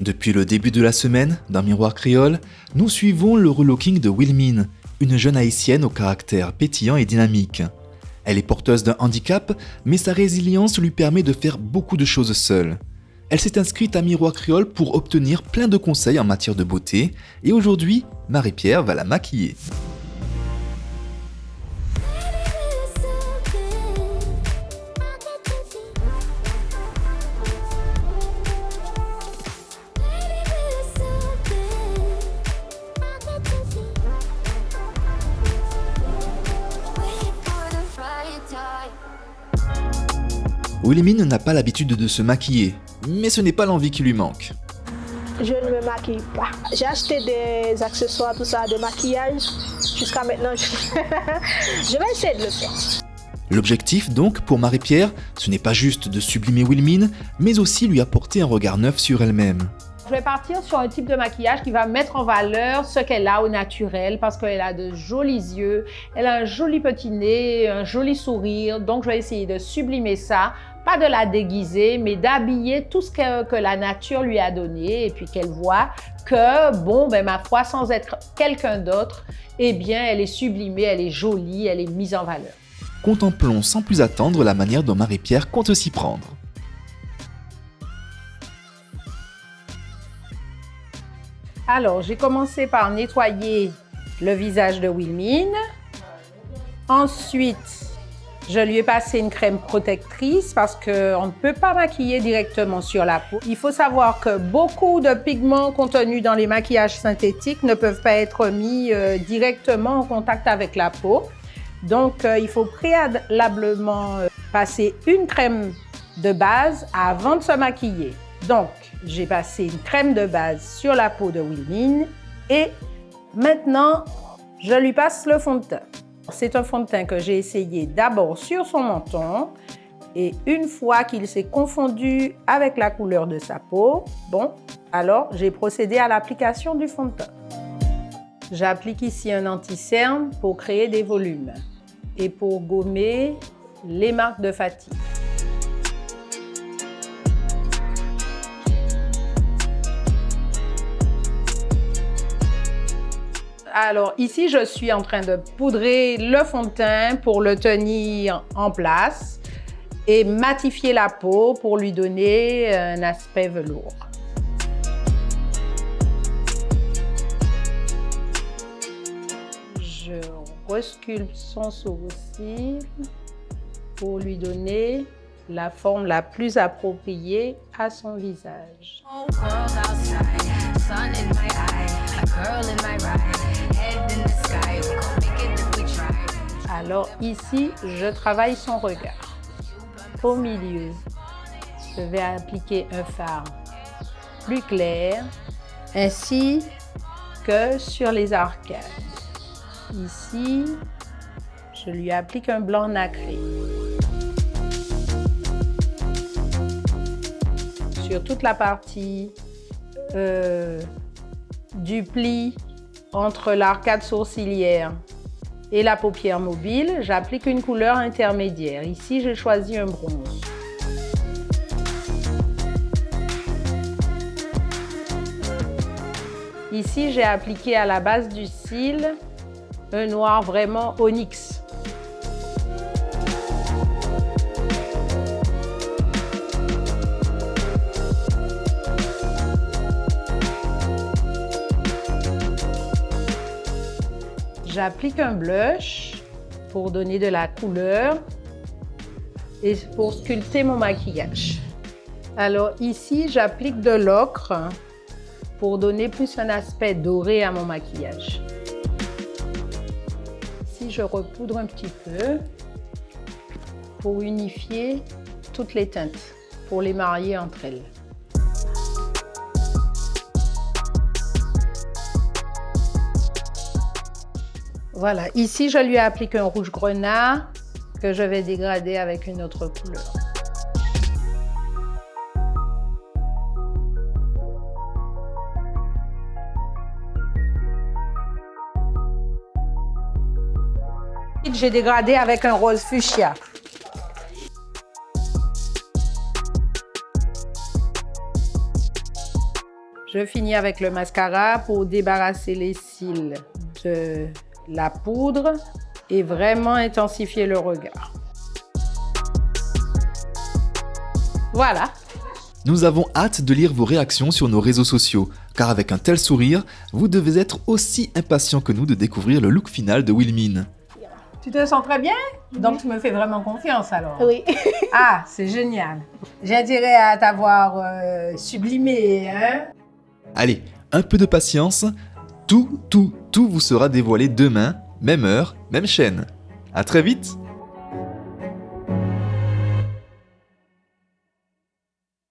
Depuis le début de la semaine, dans Miroir Créole, nous suivons le relooking de Wilmine, une jeune haïtienne au caractère pétillant et dynamique. Elle est porteuse d'un handicap, mais sa résilience lui permet de faire beaucoup de choses seule. Elle s'est inscrite à Miroir Créole pour obtenir plein de conseils en matière de beauté, et aujourd'hui, Marie-Pierre va la maquiller. Wilmine n'a pas l'habitude de se maquiller, mais ce n'est pas l'envie qui lui manque. Je ne me maquille pas. J'ai acheté des accessoires, tout ça, de maquillage. Jusqu'à maintenant, je vais essayer de le faire. L'objectif donc pour Marie-Pierre, ce n'est pas juste de sublimer Wilmine, mais aussi lui apporter un regard neuf sur elle-même. Je vais partir sur un type de maquillage qui va mettre en valeur ce qu'elle a au naturel parce qu'elle a de jolis yeux, elle a un joli petit nez, un joli sourire. Donc, je vais essayer de sublimer ça, pas de la déguiser, mais d'habiller tout ce que la nature lui a donné et puis qu'elle voit que, bon, ma foi, sans être quelqu'un d'autre, eh bien, elle est sublimée, elle est jolie, elle est mise en valeur. Contemplons sans plus attendre la manière dont Marie-Pierre compte s'y prendre. Alors, j'ai commencé par nettoyer le visage de Wilmine. Ensuite, je lui ai passé une crème protectrice parce qu'on ne peut pas maquiller directement sur la peau. Il faut savoir que beaucoup de pigments contenus dans les maquillages synthétiques ne peuvent pas être mis directement en contact avec la peau. Donc, il faut préalablement passer une crème de base avant de se maquiller. Donc, j'ai passé une crème de base sur la peau de Wilmine et maintenant, je lui passe le fond de teint. C'est un fond de teint que j'ai essayé d'abord sur son menton et une fois qu'il s'est confondu avec la couleur de sa peau, bon, alors j'ai procédé à l'application du fond de teint. J'applique ici un anti-cerne pour créer des volumes et pour gommer les marques de fatigue. Alors ici, je suis en train de poudrer le fond de teint pour le tenir en place et matifier la peau pour lui donner un aspect velours. Je resculpte son sourcil pour lui donner la forme la plus appropriée à son visage. Alors ici, je travaille son regard. Au milieu, je vais appliquer un fard plus clair, ainsi que sur les arcades. Ici, je lui applique un blanc nacré. Sur toute la partie du pli entre l'arcade sourcilière et la paupière mobile, j'applique une couleur intermédiaire. Ici, j'ai choisi un bronze. Ici, j'ai appliqué à la base du cil un noir vraiment onyx. J'applique un blush pour donner de la couleur et pour sculpter mon maquillage. Alors ici, j'applique de l'ocre pour donner plus un aspect doré à mon maquillage. Ici, je repoudre un petit peu pour unifier toutes les teintes, pour les marier entre elles. Voilà, ici je lui applique un rouge grenat que je vais dégrader avec une autre couleur. J'ai dégradé avec un rose fuchsia. Je finis avec le mascara pour débarrasser les cils de la poudre et vraiment intensifier le regard. Voilà. Nous avons hâte de lire vos réactions sur nos réseaux sociaux, car avec un tel sourire, vous devez être aussi impatient que nous de découvrir le look final de Wilmine. Tu te sens très bien? Donc tu me fais vraiment confiance alors? Oui. Ah, c'est génial. J'ai intérêt à t'avoir sublimé, hein? Allez, un peu de patience, tout vous sera dévoilé demain, même heure, même chaîne. À très vite!